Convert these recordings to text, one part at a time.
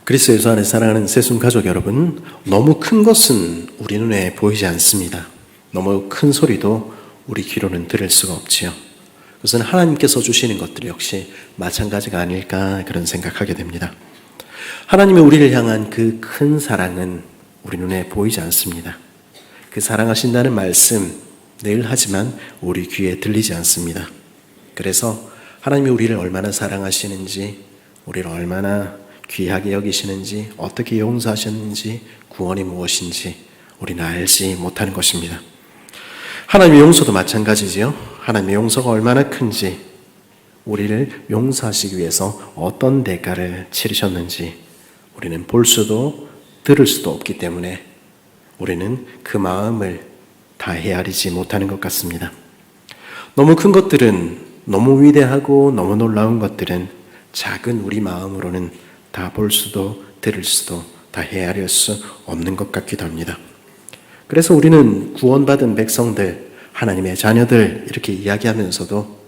그리스도 예수 안에 사랑하는 새순 가족 여러분, 너무 큰 것은 우리 눈에 보이지 않습니다. 너무 큰 소리도 우리 귀로는 들을 수가 없지요. 그것은 하나님께서 주시는 것들 역시 마찬가지가 아닐까 그런 생각하게 됩니다. 하나님의 우리를 향한 그 큰 사랑은 우리 눈에 보이지 않습니다. 그 사랑하신다는 말씀 늘 하지만 우리 귀에 들리지 않습니다. 그래서 하나님이 우리를 얼마나 사랑하시는지, 우리를 얼마나 귀하게 여기시는지, 어떻게 용서하셨는지, 구원이 무엇인지 우리는 알지 못하는 것입니다. 하나님의 용서도 마찬가지지요. 하나님의 용서가 얼마나 큰지, 우리를 용서하시기 위해서 어떤 대가를 치르셨는지 우리는 볼 수도 들을 수도 없기 때문에 우리는 그 마음을 다 헤아리지 못하는 것 같습니다. 너무 큰 것들은, 너무 위대하고 너무 놀라운 것들은 작은 우리 마음으로는 다 볼 수도 들을 수도 다 헤아릴 수 없는 것 같기도 합니다. 그래서 우리는 구원받은 백성들, 하나님의 자녀들 이렇게 이야기하면서도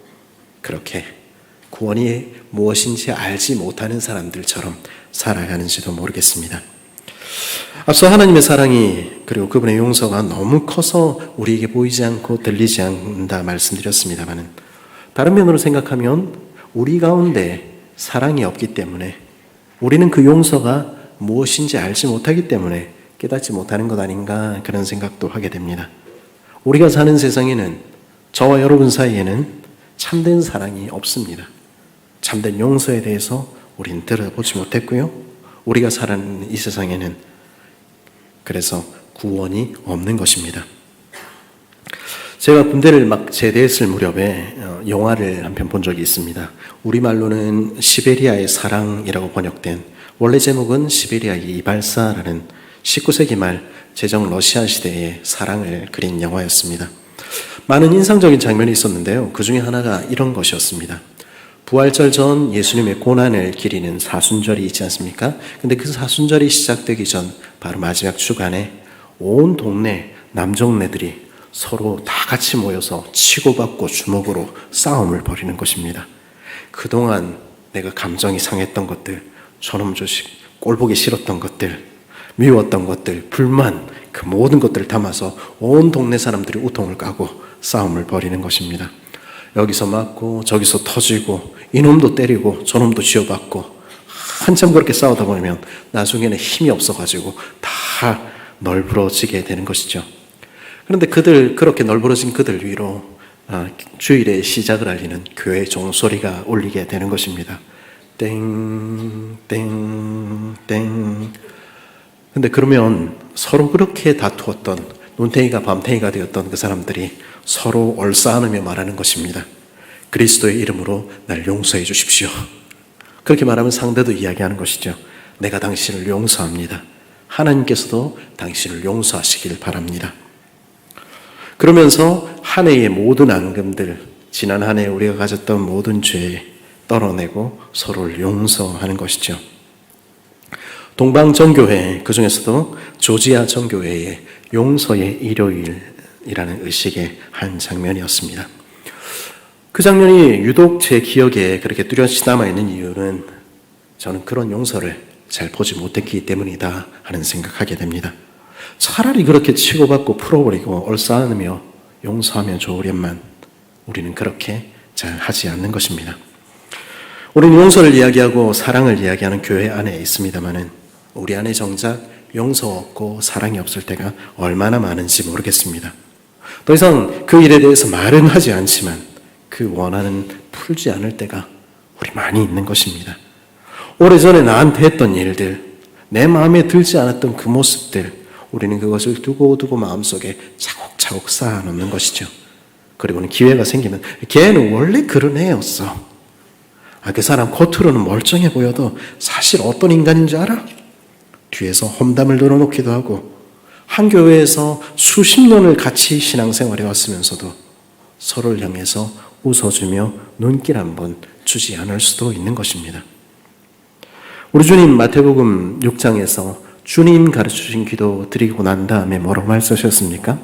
그렇게 구원이 무엇인지 알지 못하는 사람들처럼 살아가는지도 모르겠습니다. 앞서 하나님의 사랑이 그리고 그분의 용서가 너무 커서 우리에게 보이지 않고 들리지 않는다 말씀드렸습니다만, 다른 면으로 생각하면 우리 가운데 사랑이 없기 때문에, 우리는 그 용서가 무엇인지 알지 못하기 때문에 깨닫지 못하는 것 아닌가 그런 생각도 하게 됩니다. 우리가 사는 세상에는, 저와 여러분 사이에는 참된 사랑이 없습니다. 참된 용서에 대해서 우리는 들어보지 못했고요, 우리가 사는 이 세상에는 그래서 구원이 없는 것입니다. 제가 군대를 막 제대했을 무렵에 영화를 한 편 본 적이 있습니다. 우리말로는 시베리아의 사랑이라고 번역된, 원래 제목은 시베리아의 이발사라는 19세기 말 제정 러시아 시대의 사랑을 그린 영화였습니다. 많은 인상적인 장면이 있었는데요, 그 중에 하나가 이런 것이었습니다. 부활절 전 예수님의 고난을 기리는 사순절이 있지 않습니까? 근데 그 사순절이 시작되기 전 바로 마지막 주간에 온 동네 남정네들이 서로 다 같이 모여서 치고받고 주먹으로 싸움을 벌이는 것입니다. 그동안 내가 감정이 상했던 것들, 저놈 자식 꼴보기 싫었던 것들, 미웠던 것들, 불만, 그 모든 것들을 담아서 온 동네 사람들이 우통을 까고 싸움을 벌이는 것입니다. 여기서 맞고 저기서 터지고, 이놈도 때리고 저놈도 쥐어받고, 한참 그렇게 싸우다 보면 나중에는 힘이 없어가지고 다 널브러지게 되는 것이죠. 그런데 그렇게 널브러진 그들 위로 주일의 시작을 알리는 교회 종소리가 울리게 되는 것입니다. 땡, 땡, 땡. 근데 그러면 서로 그렇게 다투었던, 눈탱이가 밤탱이가 되었던 그 사람들이 서로 얼싸안으며 말하는 것입니다. 그리스도의 이름으로 날 용서해 주십시오. 그렇게 말하면 상대도 이야기하는 것이죠. 내가 당신을 용서합니다. 하나님께서도 당신을 용서하시길 바랍니다. 그러면서 한 해의 모든 앙금들, 지난 한 해 우리가 가졌던 모든 죄 떨어내고 서로를 용서하는 것이죠. 동방 정교회, 그 중에서도 조지아 정교회의 용서의 일요일이라는 의식의 한 장면이었습니다. 그 장면이 유독 제 기억에 그렇게 뚜렷이 남아있는 이유는 저는 그런 용서를 잘 보지 못했기 때문이다 하는 생각하게 됩니다. 차라리 그렇게 치고받고 풀어버리고 얼싸안으며 용서하면 좋으련만 우리는 그렇게 잘 하지 않는 것입니다. 우리는 용서를 이야기하고 사랑을 이야기하는 교회 안에 있습니다만은 우리 안에 정작 용서 없고 사랑이 없을 때가 얼마나 많은지 모르겠습니다. 더 이상 그 일에 대해서 말은 하지 않지만 그 원한은 풀지 않을 때가 우리 많이 있는 것입니다. 오래전에 나한테 했던 일들, 내 마음에 들지 않았던 그 모습들, 우리는 그것을 두고두고 마음속에 차곡차곡 쌓아놓는 것이죠. 그리고는 기회가 생기면 걔는 원래 그런 애였어. 그 사람 겉으로는 멀쩡해 보여도 사실 어떤 인간인지 알아? 뒤에서 험담을 늘어놓기도 하고, 한 교회에서 수십 년을 같이 신앙생활해 왔으면서도 서로를 향해서 웃어주며 눈길 한번 주지 않을 수도 있는 것입니다. 우리 주님 마태복음 6장에서 주님 가르쳐주신 기도 드리고 난 다음에 뭐라고 말씀하셨습니까?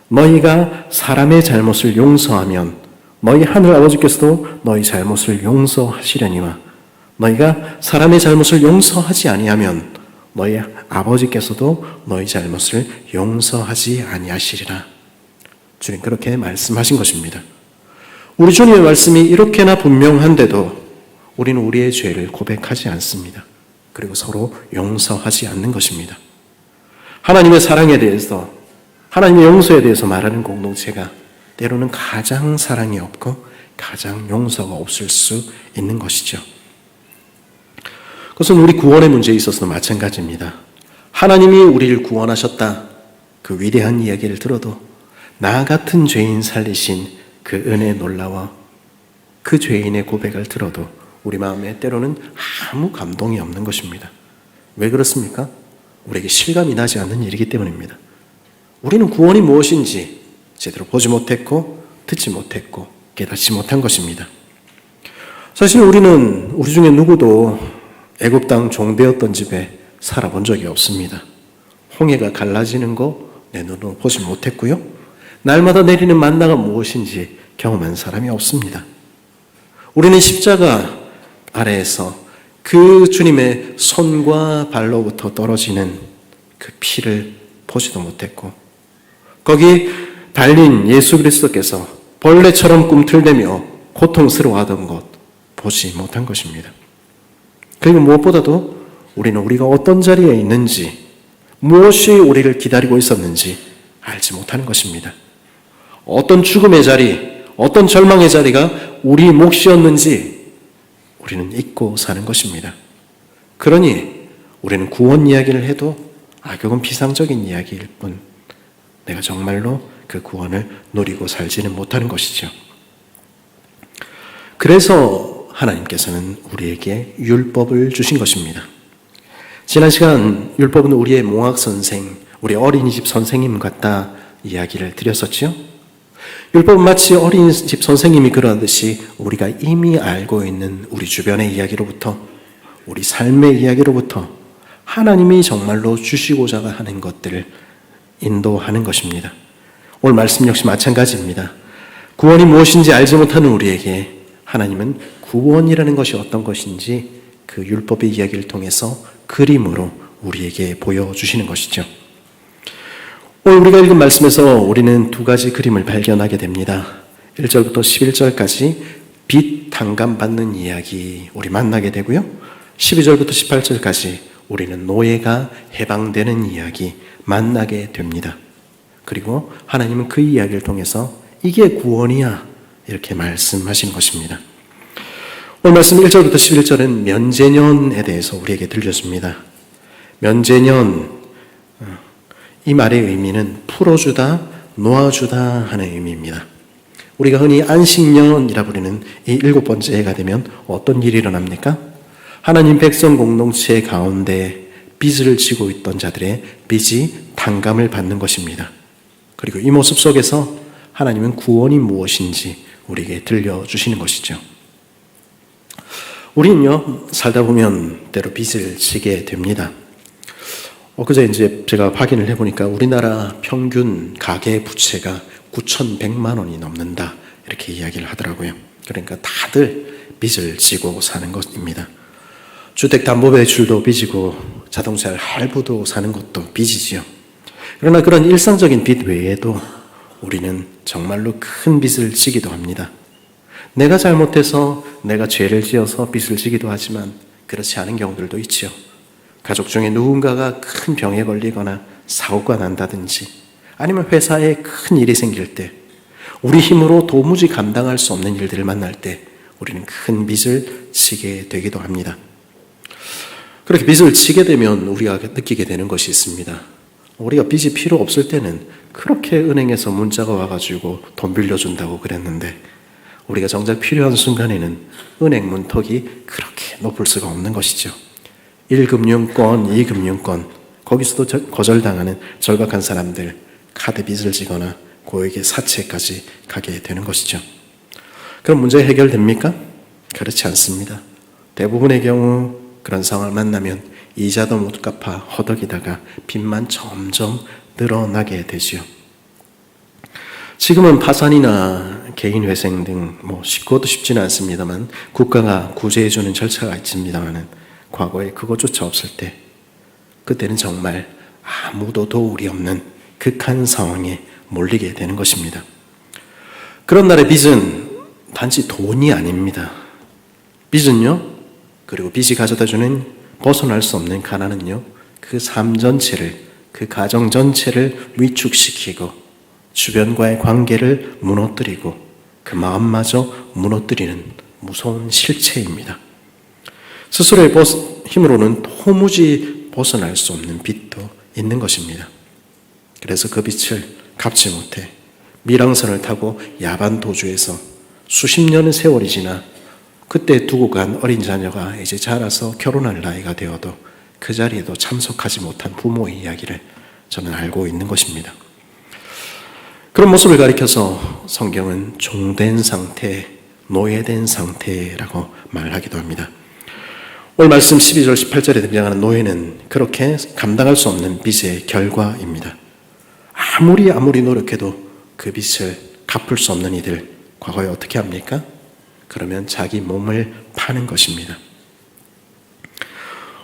너희가 사람의 잘못을 용서하면 너희 하늘 아버지께서도 너희 잘못을 용서하시려니와 너희가 사람의 잘못을 용서하지 아니하면 너희 아버지께서도 너희 잘못을 용서하지 아니하시리라. 주님 그렇게 말씀하신 것입니다. 우리 주님의 말씀이 이렇게나 분명한데도 우리는 우리의 죄를 고백하지 않습니다. 그리고 서로 용서하지 않는 것입니다. 하나님의 사랑에 대해서, 하나님의 용서에 대해서 말하는 공동체가 때로는 가장 사랑이 없고 가장 용서가 없을 수 있는 것이죠. 그것은 우리 구원의 문제에 있어서도 마찬가지입니다. 하나님이 우리를 구원하셨다, 그 위대한 이야기를 들어도 나 같은 죄인 살리신 그 은혜에 놀라워 그 죄인의 고백을 들어도 우리 마음에 때로는 아무 감동이 없는 것입니다. 왜 그렇습니까? 우리에게 실감이 나지 않는 일이기 때문입니다. 우리는 구원이 무엇인지 제대로 보지 못했고 듣지 못했고 깨닫지 못한 것입니다. 사실 우리는 우리 중에 누구도 애굽 땅 종되었던 집에 살아본 적이 없습니다. 홍해가 갈라지는 거 내 눈으로 보지 못했고요. 날마다 내리는 만나가 무엇인지 경험한 사람이 없습니다. 우리는 십자가 아래에서 그 주님의 손과 발로부터 떨어지는 그 피를 보지도 못했고 거기 달린 예수 그리스도께서 벌레처럼 꿈틀대며 고통스러워하던 것 보지 못한 것입니다. 그리고 무엇보다도 우리는 우리가 어떤 자리에 있는지, 무엇이 우리를 기다리고 있었는지 알지 못하는 것입니다. 어떤 죽음의 자리, 어떤 절망의 자리가 우리 몫이었는지 우리는 잊고 사는 것입니다. 그러니 우리는 구원 이야기를 해도 그건 비상적인 이야기일 뿐 내가 정말로 그 구원을 누리고 살지는 못하는 것이죠. 그래서 하나님께서는 우리에게 율법을 주신 것입니다. 지난 시간 율법은 우리의 몽학선생, 우리 어린이집 선생님 같다 이야기를 드렸었죠. 율법은 마치 어린이집 선생님이 그러듯이 우리가 이미 알고 있는 우리 주변의 이야기로부터, 우리 삶의 이야기로부터 하나님이 정말로 주시고자 하는 것들을 인도하는 것입니다. 오늘 말씀 역시 마찬가지입니다. 구원이 무엇인지 알지 못하는 우리에게 하나님은 구원이라는 것이 어떤 것인지 그 율법의 이야기를 통해서 그림으로 우리에게 보여주시는 것이죠. 오늘 우리가 읽은 말씀에서 우리는 두 가지 그림을 발견하게 됩니다. 1절부터 11절까지 빚 탕감받는 이야기 우리 만나게 되고요. 12절부터 18절까지 우리는 노예가 해방되는 이야기 만나게 됩니다. 그리고 하나님은 그 이야기를 통해서 이게 구원이야 이렇게 말씀하신 것입니다. 오늘 말씀 1절부터 11절은 면제년에 대해서 우리에게 들려줍니다. 면제년, 이 말의 의미는 풀어주다, 놓아주다 하는 의미입니다. 우리가 흔히 안식년이라 부르는 이 7번째 해가 되면 어떤 일이 일어납니까? 하나님 백성 공동체 가운데 빚을 지고 있던 자들의 빚이 탕감을 받는 것입니다. 그리고 이 모습 속에서 하나님은 구원이 무엇인지 우리에게 들려주시는 것이죠. 우리는요, 살다 보면 때로 빚을 지게 됩니다. 그제 이제 제가 확인을 해보니까 우리나라 평균 가계 부채가 9,100만 원이 넘는다. 이렇게 이야기를 하더라고요. 그러니까 다들 빚을 지고 사는 것입니다. 주택담보대출도 빚이고 자동차 할부도 사는 것도 빚이지요. 그러나 그런 일상적인 빚 외에도 우리는 정말로 큰 빚을 지기도 합니다. 내가 잘못해서 내가 죄를 지어서 빚을 지기도 하지만 그렇지 않은 경우들도 있지요. 가족 중에 누군가가 큰 병에 걸리거나 사고가 난다든지 아니면 회사에 큰 일이 생길 때 우리 힘으로 도무지 감당할 수 없는 일들을 만날 때 우리는 큰 빚을 지게 되기도 합니다. 그렇게 빚을 지게 되면 우리가 느끼게 되는 것이 있습니다. 우리가 빚이 필요 없을 때는 그렇게 은행에서 문자가 와가지고 돈 빌려준다고 그랬는데 우리가 정작 필요한 순간에는 은행 문턱이 그렇게 높을 수가 없는 것이죠. 1금융권, 2금융권 거기서도 거절당하는 절박한 사람들 카드 빚을 지거나 고액의 사채까지 가게 되는 것이죠. 그럼 문제 해결됩니까? 그렇지 않습니다. 대부분의 경우 그런 상황을 만나면 이자도 못 갚아 허덕이다가 빚만 점점 늘어나게 되지요. 지금은 파산이나 개인회생 등 쉽고도 쉽지는 않습니다만 국가가 구제해주는 절차가 있습니다만 과거에 그것조차 없을 때 그때는 정말 아무도 도울이 없는 극한 상황에 몰리게 되는 것입니다. 그런 날의 빚은 단지 돈이 아닙니다. 빚은요, 그리고 빚이 가져다주는 벗어날 수 없는 가난은요, 그 삶 전체를, 그 가정 전체를 위축시키고 주변과의 관계를 무너뜨리고 그 마음마저 무너뜨리는 무서운 실체입니다. 스스로의 힘으로는 도무지 벗어날 수 없는 빚도 있는 것입니다. 그래서 그 빚을 갚지 못해 밀항선을 타고 야반 도주해서 수십 년의 세월이 지나 그때 두고 간 어린 자녀가 이제 자라서 결혼할 나이가 되어도 그 자리에도 참석하지 못한 부모의 이야기를 저는 알고 있는 것입니다. 그런 모습을 가리켜서 성경은 종된 상태, 노예된 상태라고 말하기도 합니다. 오늘 말씀 12절 18절에 등장하는 노예는 그렇게 감당할 수 없는 빚의 결과입니다. 아무리 노력해도 그 빚을 갚을 수 없는 이들, 과거에 어떻게 합니까? 그러면 자기 몸을 파는 것입니다.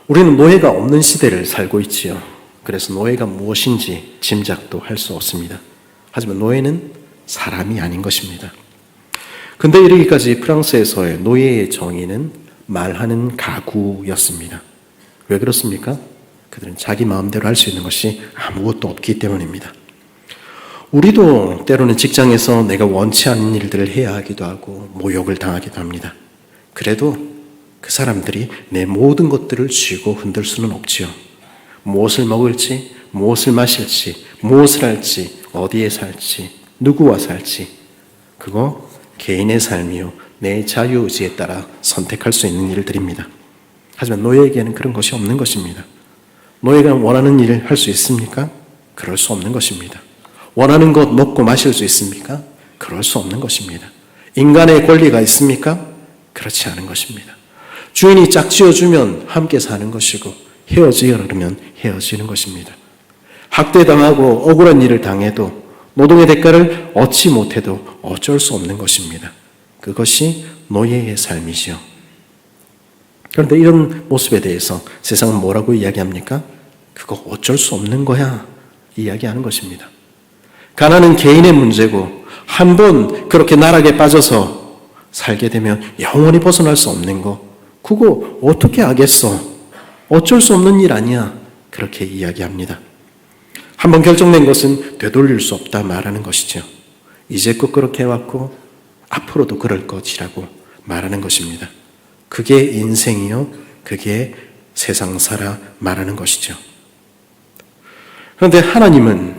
우리는 노예가 없는 시대를 살고 있지요. 그래서 노예가 무엇인지 짐작도 할 수 없습니다. 하지만 노예는 사람이 아닌 것입니다. 근대 이르기까지 프랑스에서의 노예의 정의는 말하는 가구였습니다. 왜 그렇습니까? 그들은 자기 마음대로 할 수 있는 것이 아무것도 없기 때문입니다. 우리도 때로는 직장에서 내가 원치 않는 일들을 해야 하기도 하고 모욕을 당하기도 합니다. 그래도 그 사람들이 내 모든 것들을 쥐고 흔들 수는 없지요. 무엇을 먹을지, 무엇을 마실지, 무엇을 할지, 어디에 살지, 누구와 살지, 그거 개인의 삶이요, 내 자유의지에 따라 선택할 수 있는 일들입니다. 하지만 노예에게는 그런 것이 없는 것입니다. 노예가 원하는 일을 할 수 있습니까? 그럴 수 없는 것입니다. 원하는 것 먹고 마실 수 있습니까? 그럴 수 없는 것입니다. 인간의 권리가 있습니까? 그렇지 않은 것입니다. 주인이 짝지어주면 함께 사는 것이고 헤어지려면 헤어지는 것입니다. 학대당하고 억울한 일을 당해도 노동의 대가를 얻지 못해도 어쩔 수 없는 것입니다. 그것이 노예의 삶이지요. 그런데 이런 모습에 대해서 세상은 뭐라고 이야기합니까? 그거 어쩔 수 없는 거야 이야기하는 것입니다. 가난은 개인의 문제고 한 번 그렇게 나락에 빠져서 살게 되면 영원히 벗어날 수 없는 거, 그거 어떻게 하겠어? 어쩔 수 없는 일 아니야. 그렇게 이야기합니다. 한 번 결정된 것은 되돌릴 수 없다 말하는 것이죠. 이제껏 그렇게 해왔고 앞으로도 그럴 것이라고 말하는 것입니다. 그게 인생이요, 그게 세상사라 말하는 것이죠. 그런데 하나님은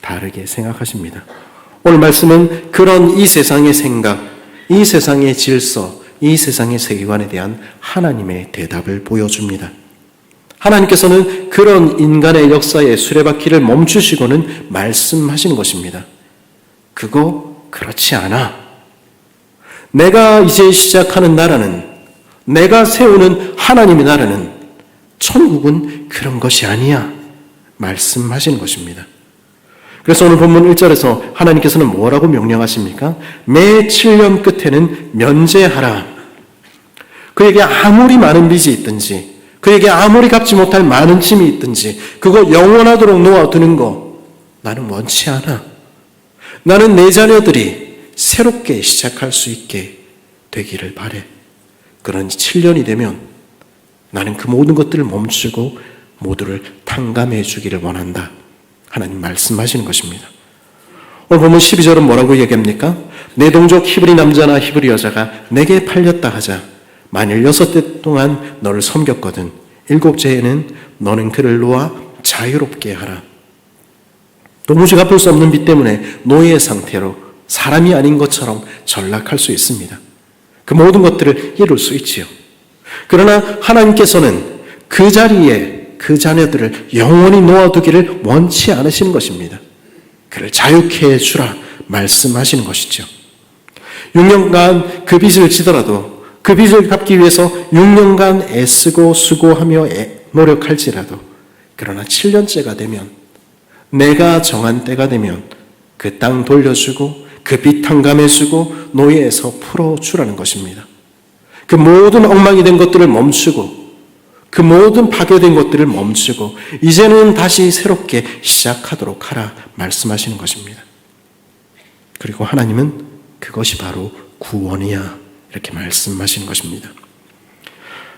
다르게 생각하십니다. 오늘 말씀은 그런 이 세상의 생각, 이 세상의 질서, 이 세상의 세계관에 대한 하나님의 대답을 보여줍니다. 하나님께서는 그런 인간의 역사의 수레바퀴를 멈추시고는 말씀하시는 것입니다. 그거 그렇지 않아. 내가 이제 시작하는 나라는, 내가 세우는 하나님의 나라는, 천국은 그런 것이 아니야 말씀하시는 것입니다. 그래서 오늘 본문 1절에서 하나님께서는 뭐라고 명령하십니까? 매 7년 끝에는 면제하라. 그에게 아무리 많은 빚이 있든지, 그에게 아무리 갚지 못할 많은 짐이 있든지 그거 영원하도록 놓아두는 거 나는 원치 않아. 나는 내 자녀들이 새롭게 시작할 수 있게 되기를 바래. 그런 7년이 되면 나는 그 모든 것들을 멈추고 모두를 탕감해 주기를 원한다. 하나님 말씀하시는 것입니다. 오늘 보면 12절은 뭐라고 얘기합니까? 내 동족 히브리 남자나 히브리 여자가 내게 팔렸다 하자. 만일 6대 동안 너를 섬겼거든 7째에는 너는 그를 놓아 자유롭게 하라. 도무지 갚을 수 없는 빚 때문에 노예의 상태로 사람이 아닌 것처럼 전락할 수 있습니다. 그 모든 것들을 이룰 수 있지요. 그러나 하나님께서는 그 자리에 그 자녀들을 영원히 놓아두기를 원치 않으시는 것입니다. 그를 자유케 해주라 말씀하시는 것이죠. 6년간 그 빚을 지더라도 그 빚을 갚기 위해서 6년간 애쓰고 수고하며 노력할지라도 그러나 7년째가 되면 내가 정한 때가 되면 그 땅 돌려주고 그 빚 탕감해 주고 노예에서 풀어주라는 것입니다. 그 모든 엉망이 된 것들을 멈추고 그 모든 파괴된 것들을 멈추고 이제는 다시 새롭게 시작하도록 하라 말씀하시는 것입니다. 그리고 하나님은 그것이 바로 구원이야 이렇게 말씀하시는 것입니다.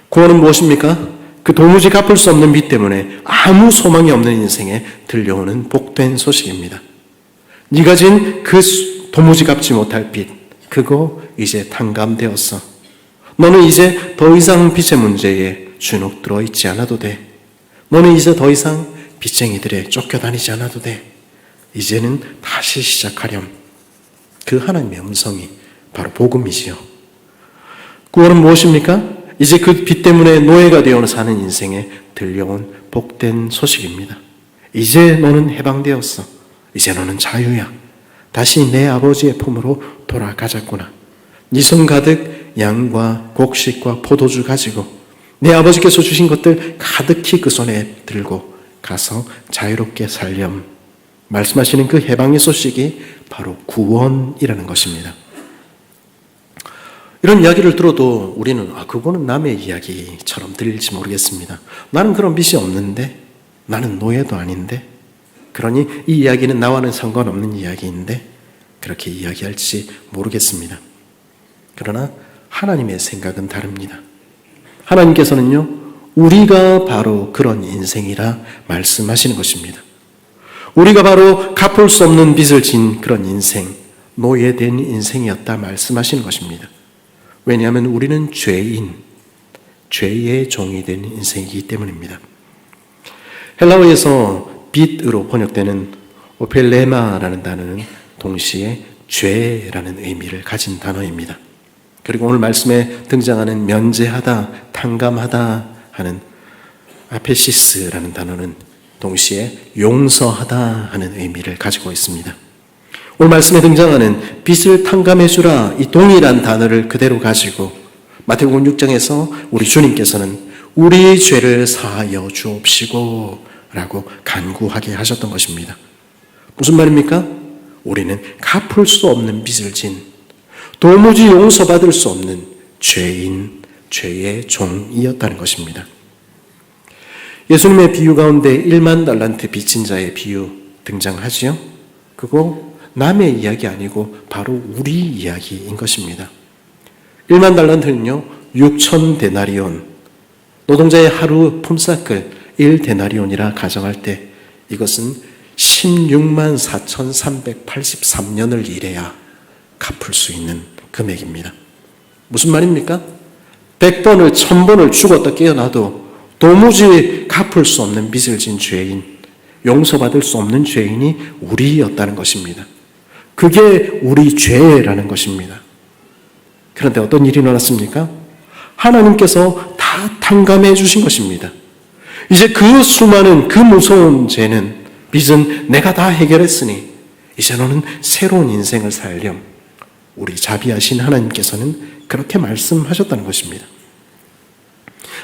구원은 무엇입니까? 그 도무지 갚을 수 없는 빚 때문에 아무 소망이 없는 인생에 들려오는 복된 소식입니다. 네가 진 그 도무지 갚지 못할 빚, 그거 이제 탕감되었어. 너는 이제 더 이상 빚의 문제에 주눅 들어 있지 않아도 돼. 너는 이제 더 이상 빚쟁이들에 쫓겨다니지 않아도 돼. 이제는 다시 시작하렴. 그 하나님의 음성이 바로 복음이지요. 구원은 무엇입니까? 이제 그 빚 때문에 노예가 되어 사는 인생에 들려온 복된 소식입니다. 이제 너는 해방되었어. 이제 너는 자유야. 다시 내 아버지의 품으로 돌아가자꾸나. 네 손 가득 양과 곡식과 포도주 가지고 내 아버지께서 주신 것들 가득히 그 손에 들고 가서 자유롭게 살렴. 말씀하시는 그 해방의 소식이 바로 구원이라는 것입니다. 이런 이야기를 들어도 우리는 그거는 남의 이야기처럼 들릴지 모르겠습니다. 나는 그런 빚이 없는데, 나는 노예도 아닌데, 그러니 이 이야기는 나와는 상관없는 이야기인데 그렇게 이야기할지 모르겠습니다. 그러나 하나님의 생각은 다릅니다. 하나님께서는요, 우리가 바로 그런 인생이라 말씀하시는 것입니다. 우리가 바로 갚을 수 없는 빚을 진 그런 인생, 노예된 인생이었다 말씀하시는 것입니다. 왜냐하면 우리는 죄인, 죄의 종이 된 인생이기 때문입니다. 헬라어에서 빚으로 번역되는 오펠레마라는 단어는 동시에 죄라는 의미를 가진 단어입니다. 그리고 오늘 말씀에 등장하는 면제하다, 탕감하다 하는 아페시스라는 단어는 동시에 용서하다 하는 의미를 가지고 있습니다. 오늘 말씀에 등장하는 빚을 탕감해 주라 이 동일한 단어를 그대로 가지고 마태복음 6장에서 우리 주님께서는 우리 죄를 사하여 주옵시고 라고 간구하게 하셨던 것입니다. 무슨 말입니까? 우리는 갚을 수 없는 빚을 진 도무지 용서받을 수 없는 죄인, 죄의 종이었다는 것입니다. 예수님의 비유 가운데 1만 달란트 빚진 자의 비유 등장하지요? 그거 남의 이야기 아니고 바로 우리 이야기인 것입니다. 1만 달란트는요, 6천 데나리온, 노동자의 하루 품삯을 1데나리온이라 가정할 때 이것은 16만 4,383년을 일해야 갚을 수 있는 금액입니다. 무슨 말입니까? 100번을 1000번을 죽었다 깨어나도 도무지 갚을 수 없는 빚을 진 죄인, 용서받을 수 없는 죄인이 우리였다는 것입니다. 그게 우리 죄라는 것입니다. 그런데 어떤 일이 일어났습니까? 하나님께서 다 탕감해 주신 것입니다. 이제 그 수많은 그 무서운 죄는, 빚은 내가 다 해결했으니 이제 너는 새로운 인생을 살렴. 우리 자비하신 하나님께서는 그렇게 말씀하셨다는 것입니다.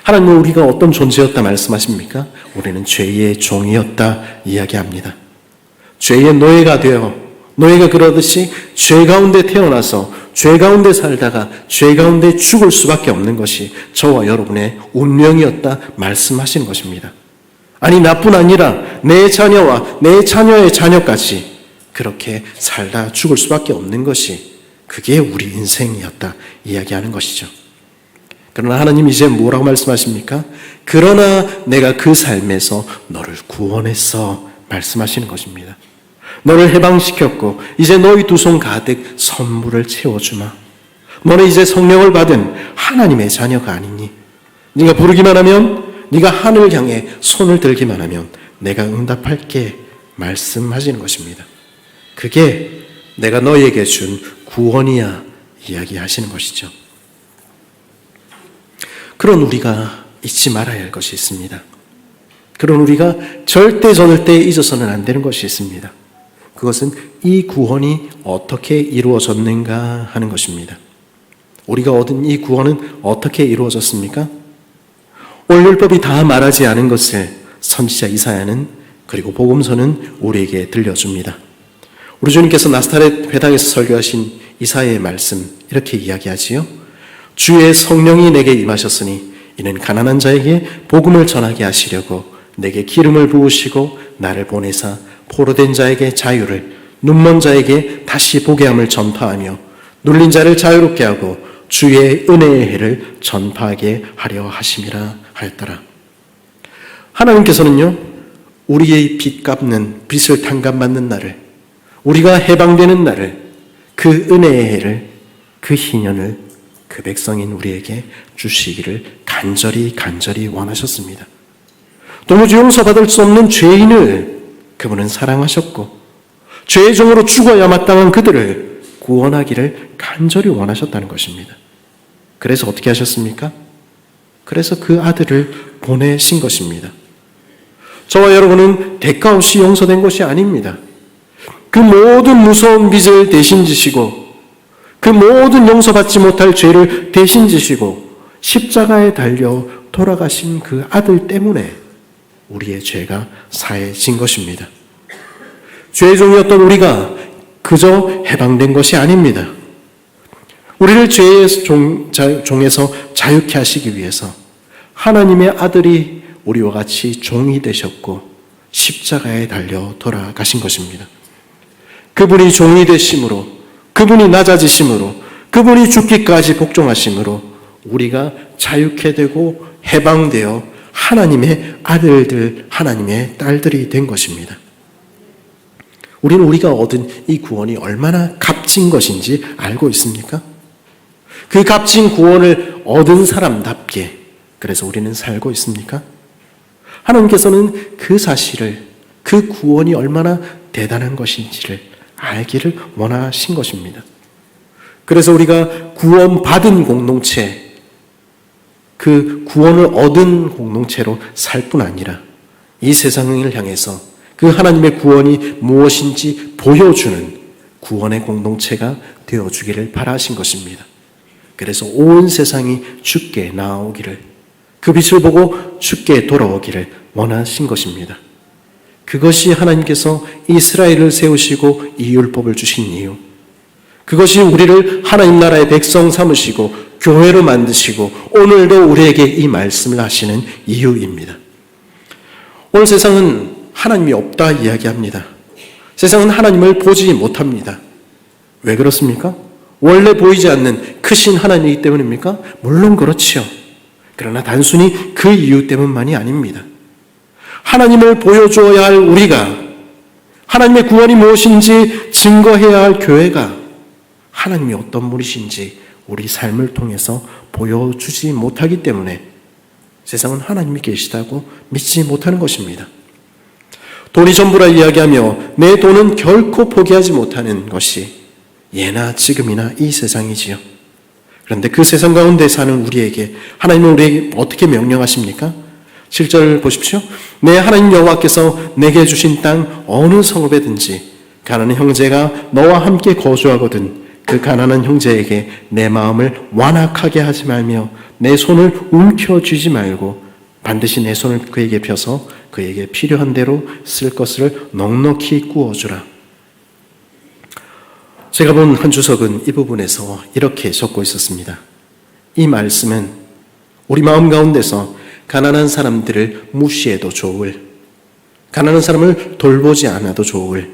하나님은 우리가 어떤 존재였다 말씀하십니까? 우리는 죄의 종이었다 이야기합니다. 죄의 노예가 되어, 노예가 그러듯이 죄 가운데 태어나서 죄 가운데 살다가 죄 가운데 죽을 수밖에 없는 것이 저와 여러분의 운명이었다 말씀하시는 것입니다. 아니, 나뿐 아니라 내 자녀와 내 자녀의 자녀까지 그렇게 살다 죽을 수밖에 없는 것이, 그게 우리 인생이었다 이야기하는 것이죠. 그러나 하나님 이제 뭐라고 말씀하십니까? 그러나 내가 그 삶에서 너를 구원했어 말씀하시는 것입니다. 너를 해방시켰고 이제 너희 두 손 가득 선물을 채워주마. 너는 이제 성령을 받은 하나님의 자녀가 아니니 네가 부르기만 하면, 네가 하늘을 향해 손을 들기만 하면 내가 응답할게 말씀하시는 것입니다. 그게 내가 너희에게 준 구원이야 이야기하시는 것이죠. 그런 우리가 잊지 말아야 할 것이 있습니다. 그런 우리가 절대 잊어서는 안 되는 것이 있습니다. 그것은 이 구원이 어떻게 이루어졌는가 하는 것입니다. 우리가 얻은 이 구원은 어떻게 이루어졌습니까? 오늘 율법이 다 말하지 않은 것을 선지자 이사야는, 그리고 복음서는 우리에게 들려줍니다. 우리 주님께서 나사렛 회당에서 설교하신 이사야의 말씀 이렇게 이야기하지요. 주의 성령이 내게 임하셨으니 이는 가난한 자에게 복음을 전하게 하시려고 내게 기름을 부으시고 나를 보내사 포로된 자에게 자유를, 눈먼 자에게 다시 보게 함을 전파하며 눌린 자를 자유롭게 하고 주의 은혜의 해를 전파하게 하려 하심이라 하였더라. 하나님께서는요, 우리의 빚 갚는, 빚을 탕감받는 날을, 우리가 해방되는 날을, 그 은혜의 해를, 그 희년을 그 백성인 우리에게 주시기를 간절히 원하셨습니다. 도무지 용서받을 수 없는 죄인을 그분은 사랑하셨고 죄의 종으로 죽어야 마땅한 그들을 구원하기를 간절히 원하셨다는 것입니다. 그래서 어떻게 하셨습니까? 그래서 그 아들을 보내신 것입니다. 저와 여러분은 대가 없이 용서된 것이 아닙니다. 그 모든 무서운 빚을 대신 지시고 그 모든 용서받지 못할 죄를 대신 지시고 십자가에 달려 돌아가신 그 아들 때문에 우리의 죄가 사해진 것입니다. 죄의 종이었던 우리가 그저 해방된 것이 아닙니다. 우리를 죄의 종에서 자유케 하시기 위해서 하나님의 아들이 우리와 같이 종이 되셨고 십자가에 달려 돌아가신 것입니다. 그분이 종이 되심으로, 그분이 낮아지심으로, 그분이 죽기까지 복종하심으로 우리가 자유케 되고 해방되어 하나님의 아들들, 하나님의 딸들이 된 것입니다. 우리는 우리가 얻은 이 구원이 얼마나 값진 것인지 알고 있습니까? 그 값진 구원을 얻은 사람답게 그래서 우리는 살고 있습니까? 하나님께서는 그 사실을, 그 구원이 얼마나 대단한 것인지를 알기를 원하신 것입니다. 그래서 우리가 구원받은 공동체, 그 구원을 얻은 공동체로 살 뿐 아니라 이 세상을 향해서 그 하나님의 구원이 무엇인지 보여주는 구원의 공동체가 되어주기를 바라신 것입니다. 그래서 온 세상이 주께 나아오기를, 그 빛을 보고 주께 돌아오기를 원하신 것입니다. 그것이 하나님께서 이스라엘을 세우시고 이 율법을 주신 이유, 그것이 우리를 하나님 나라의 백성 삼으시고 교회로 만드시고 오늘도 우리에게 이 말씀을 하시는 이유입니다. 오늘 세상은 하나님이 없다 이야기합니다. 세상은 하나님을 보지 못합니다. 왜 그렇습니까? 원래 보이지 않는 크신 하나님이기 때문입니까? 물론 그렇지요. 그러나 단순히 그 이유 때문만이 아닙니다. 하나님을 보여주어야 할 우리가, 하나님의 구원이 무엇인지 증거해야 할 교회가 하나님이 어떤 분이신지 우리 삶을 통해서 보여주지 못하기 때문에 세상은 하나님이 계시다고 믿지 못하는 것입니다. 돈이 전부라 이야기하며 내 돈은 결코 포기하지 못하는 것이 예나 지금이나 이 세상이지요. 그런데 그 세상 가운데 사는 우리에게 하나님은 우리에게 어떻게 명령하십니까? 7절 보십시오. 내 하나님 여호와께서 내게 주신 땅 어느 성읍에든지 가난한 형제가 너와 함께 거주하거든 그 가난한 형제에게 내 마음을 완악하게 하지 말며 내 손을 움켜쥐지 말고 반드시 내 손을 그에게 펴서 그에게 필요한 대로 쓸 것을 넉넉히 구워주라. 제가 본 한 주석은 이 부분에서 이렇게 적고 있었습니다. 이 말씀은 우리 마음 가운데서 가난한 사람들을 무시해도 좋을, 가난한 사람을 돌보지 않아도 좋을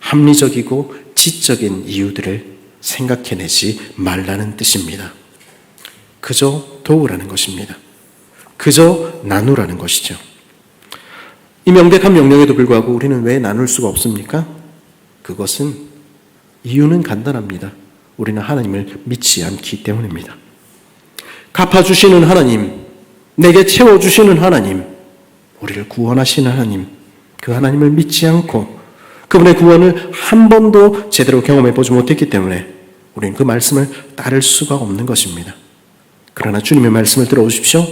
합리적이고 지적인 이유들을 생각해내지 말라는 뜻입니다. 그저 도우라는 것입니다. 그저 나누라는 것이죠. 이 명백한 명령에도 불구하고 우리는 왜 나눌 수가 없습니까? 그것은 이유는 간단합니다. 우리는 하나님을 믿지 않기 때문입니다. 갚아주시는 하나님, 내게 채워주시는 하나님, 우리를 구원하시는 하나님, 그 하나님을 믿지 않고 그분의 구원을 한 번도 제대로 경험해보지 못했기 때문에 우리는 그 말씀을 따를 수가 없는 것입니다. 그러나 주님의 말씀을 들어보십시오.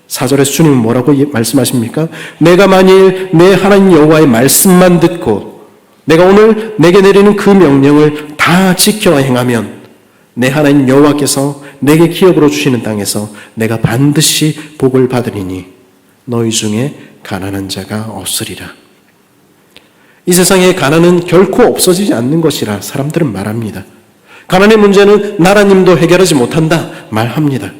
4절에서 주님은 뭐라고 말씀하십니까? 내가 만일 내 하나님 여호와의 말씀만 듣고 내가 오늘 내게 내리는 그 명령을 다 지켜 행하면 내 하나님 여호와께서 내게 기업으로 주시는 땅에서 내가 반드시 복을 받으리니 너희 중에 가난한 자가 없으리라. 이 세상에 가난은 결코 없어지지 않는 것이라 사람들은 말합니다. 가난의 문제는 나라님도 해결하지 못한다 말합니다.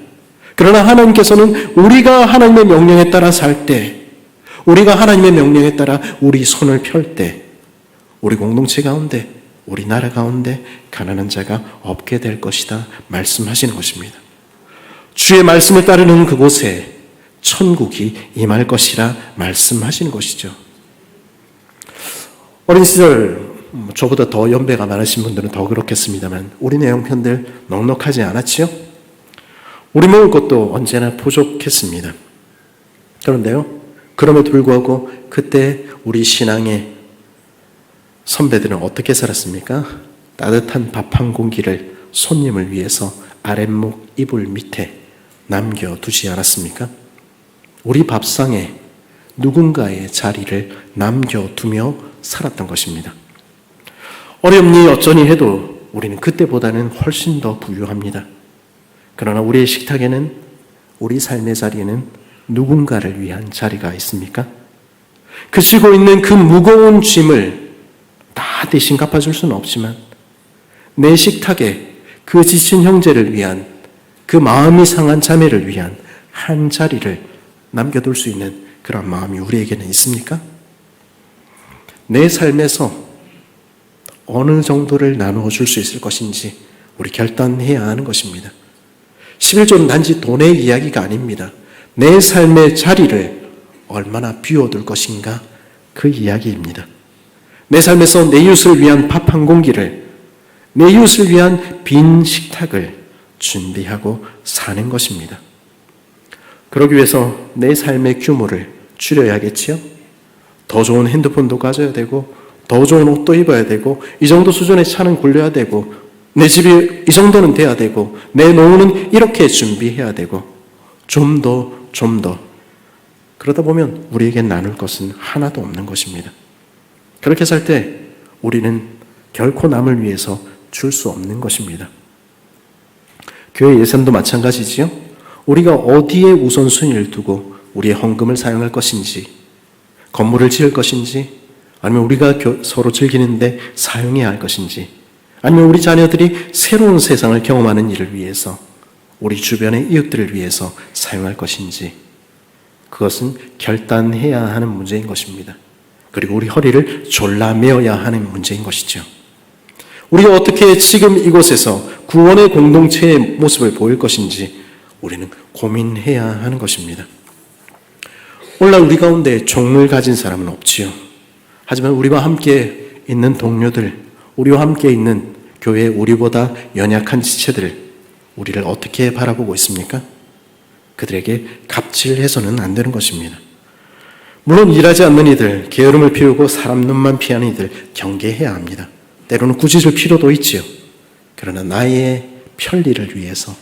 그러나 하나님께서는 우리가 하나님의 명령에 따라 살 때, 우리가 하나님의 명령에 따라 우리 손을 펼 때, 우리 공동체 가운데, 우리 나라 가운데 가난한 자가 없게 될 것이다 말씀하시는 것입니다. 주의 말씀을 따르는 그곳에 천국이 임할 것이라 말씀하시는 것이죠. 어린 시절 저보다 더 연배가 많으신 분들은 더 그렇겠습니다만 우리 내형편들 넉넉하지 않았지요? 우리 먹을 것도 언제나 부족했습니다. 그런데요, 그럼에도 불구하고 그때 우리 신앙의 선배들은 어떻게 살았습니까? 따뜻한 밥 한 공기를 손님을 위해서 아랫목 이불 밑에 남겨두지 않았습니까? 우리 밥상에 누군가의 자리를 남겨두며 살았던 것입니다. 어렵니 어쩌니 해도 우리는 그때보다는 훨씬 더 부유합니다. 그러나 우리의 식탁에는, 우리 삶의 자리에는 누군가를 위한 자리가 있습니까? 그 지고 있는 그 무거운 짐을 다 대신 갚아줄 수는 없지만 내 식탁에 그 지친 형제를 위한, 그 마음이 상한 자매를 위한 한 자리를 남겨둘 수 있는 그런 마음이 우리에게는 있습니까? 내 삶에서 어느 정도를 나누어 줄 수 있을 것인지 우리 결단해야 하는 것입니다. 11조는 단지 돈의 이야기가 아닙니다. 내 삶의 자리를 얼마나 비워둘 것인가, 그 이야기입니다. 내 삶에서 내 이웃을 위한 밥 한 공기를, 내 이웃을 위한 빈 식탁을 준비하고 사는 것입니다. 그러기 위해서 내 삶의 규모를 줄여야겠지요? 더 좋은 핸드폰도 가져야 되고, 더 좋은 옷도 입어야 되고, 이 정도 수준의 차는 굴려야 되고, 내 집이 이 정도는 돼야 되고, 내 노후는 이렇게 준비해야 되고, 좀 더. 그러다 보면 우리에게 나눌 것은 하나도 없는 것입니다. 그렇게 살 때 우리는 결코 남을 위해서 줄 수 없는 것입니다. 교회 예산도 마찬가지지요. 우리가 어디에 우선순위를 두고 우리의 헌금을 사용할 것인지, 건물을 지을 것인지, 아니면 우리가 서로 즐기는데 사용해야 할 것인지, 아니면 우리 자녀들이 새로운 세상을 경험하는 일을 위해서, 우리 주변의 이웃들을 위해서 사용할 것인지, 그것은 결단해야 하는 문제인 것입니다. 그리고 우리 허리를 졸라매어야 하는 문제인 것이죠. 우리가 어떻게 지금 이곳에서 구원의 공동체의 모습을 보일 것인지 우리는 고민해야 하는 것입니다. 오늘날 우리 가운데 종을 가진 사람은 없지요. 하지만 우리와 함께 있는 동료들, 우리와 함께 있는 교회 우리보다 연약한 지체들, 우리를 어떻게 바라보고 있습니까? 그들에게 갑질해서는 안 되는 것입니다. 물론 일하지 않는 이들, 게으름을 피우고 사람 눈만 피하는 이들 경계해야 합니다. 때로는 꾸짖을 필요도 있지요. 그러나 나의 편리를 위해서,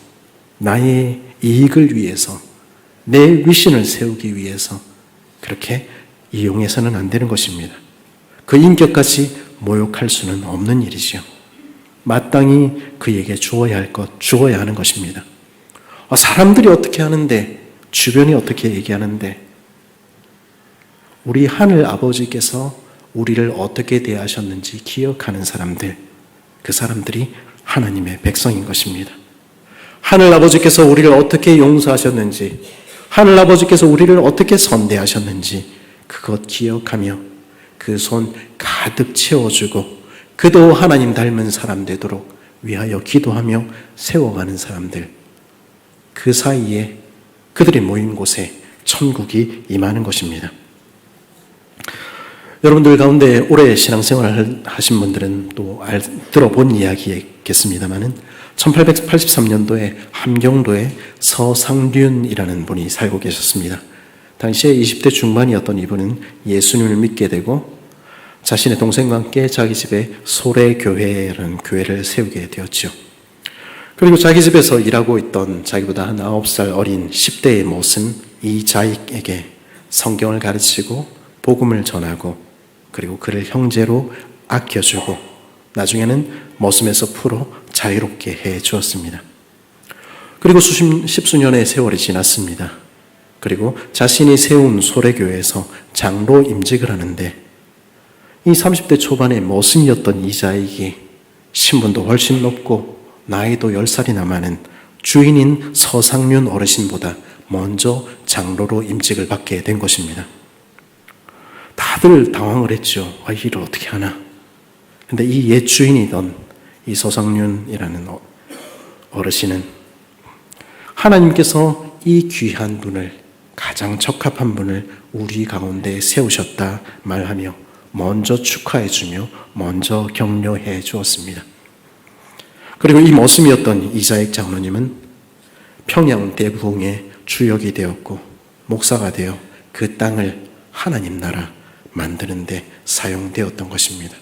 나의 이익을 위해서, 내 위신을 세우기 위해서 그렇게 이용해서는 안 되는 것입니다. 그 인격까지 모욕할 수는 없는 일이지요. 마땅히 그에게 주어야 할 것, 주어야 하는 것입니다. 사람들이 어떻게 하는데, 주변이 어떻게 얘기하는데, 우리 하늘 아버지께서 우리를 어떻게 대하셨는지 기억하는 사람들, 그 사람들이 하나님의 백성인 것입니다. 하늘 아버지께서 우리를 어떻게 용서하셨는지, 하늘 아버지께서 우리를 어떻게 선대하셨는지 그것 기억하며 그 손 가득 채워주고 그도 하나님 닮은 사람 되도록 위하여 기도하며 세워가는 사람들, 그 사이에 그들이 모인 곳에 천국이 임하는 것입니다. 여러분들 가운데 오래 신앙생활을 하신 분들은 또 들어본 이야기겠습니다만은 1883년도에 함경도에 서상륜이라는 분이 살고 계셨습니다. 당시에 20대 중반이었던 이분은 예수님을 믿게 되고 자신의 동생과 함께 자기 집에 소래교회라는 교회를 세우게 되었죠. 그리고 자기 집에서 일하고 있던 자기보다 한 9살 어린 10대의 모습 이자익에게 성경을 가르치고 복음을 전하고 그리고 그를 형제로 아껴주고 나중에는 머슴에서 풀어 자유롭게 해 주었습니다. 그리고 십수년의 세월이 지났습니다. 그리고 자신이 세운 소래교회에서 장로 임직을 하는데 이 30대 초반의 모습이었던 이자익이 신분도 훨씬 높고 나이도 10살이나 많은 주인인 서상륜 어르신보다 먼저 장로로 임직을 받게 된 것입니다. 다들 당황을 했죠. 이 일을 어떻게 하나. 근데 이 옛 주인이던 이 서상륜이라는 어르신은 하나님께서 이 귀한 분을, 가장 적합한 분을 우리 가운데 세우셨다 말하며 먼저 축하해 주며 먼저 격려해 주었습니다. 그리고 이 모습이었던 이자익 장로님은 평양 대부흥의 주역이 되었고 목사가 되어 그 땅을 하나님 나라 만드는 데 사용되었던 것입니다.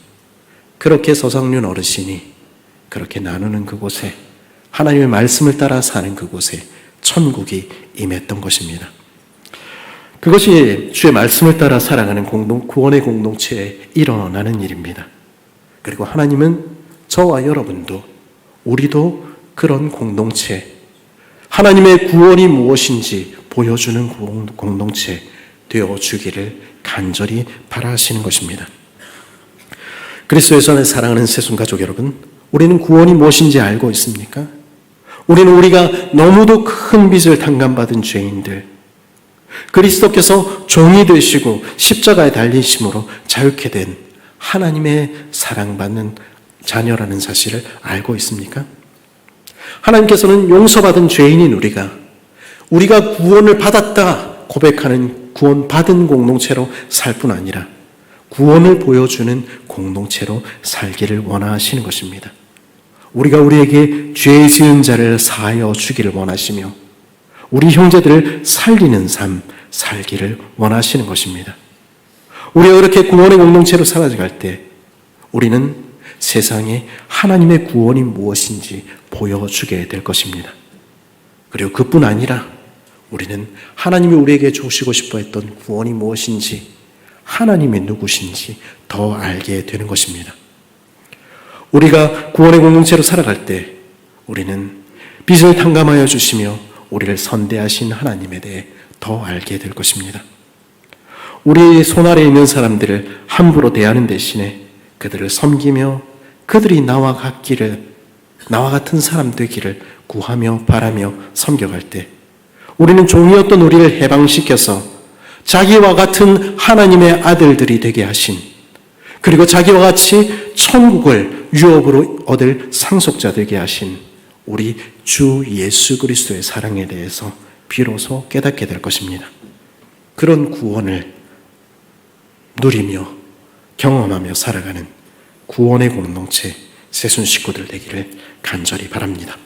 그렇게 서상륜 어르신이 그렇게 나누는 그곳에, 하나님의 말씀을 따라 사는 그곳에 천국이 임했던 것입니다. 그것이 주의 말씀을 따라 살아가는 구원의 공동체에 일어나는 일입니다. 그리고 하나님은 저와 여러분도, 우리도 그런 공동체, 하나님의 구원이 무엇인지 보여주는 공동체 되어주기를 간절히 바라시는 것입니다. 그리스도에서 사랑하는 새순가족 여러분, 우리는 구원이 무엇인지 알고 있습니까? 우리는 우리가 너무도 큰 빚을 탕감받은 죄인들, 그리스도께서 종이 되시고 십자가에 달리심으로 자유케 된 하나님의 사랑받는 자녀라는 사실을 알고 있습니까? 하나님께서는 용서받은 죄인인 우리가 구원을 받았다 고백하는 구원받은 공동체로 살 뿐 아니라 구원을 보여주는 공동체로 살기를 원하시는 것입니다. 우리가 우리에게 죄 지은 자를 사하여 주기를 원하시며 우리 형제들을 살리는 삶 살기를 원하시는 것입니다. 우리가 그렇게 구원의 공동체로 살아갈 때 우리는 세상에 하나님의 구원이 무엇인지 보여주게 될 것입니다. 그리고 그뿐 아니라 우리는 하나님이 우리에게 주시고 싶어 했던 구원이 무엇인지, 하나님이 누구신지 더 알게 되는 것입니다. 우리가 구원의 공동체로 살아갈 때 우리는 빚을 탕감하여 주시며 우리를 선대하신 하나님에 대해 더 알게 될 것입니다. 우리 손 아래에 있는 사람들을 함부로 대하는 대신에 그들을 섬기며 그들이 나와 같은 사람 되기를 구하며 바라며 섬겨갈 때 우리는 종이었던 우리를 해방시켜서 자기와 같은 하나님의 아들들이 되게 하신, 그리고 자기와 같이 천국을 유업으로 얻을 상속자 되게 하신 우리 주 예수 그리스도의 사랑에 대해서 비로소 깨닫게 될 것입니다. 그런 구원을 누리며 경험하며 살아가는 구원의 공동체 새순 식구들 되기를 간절히 바랍니다.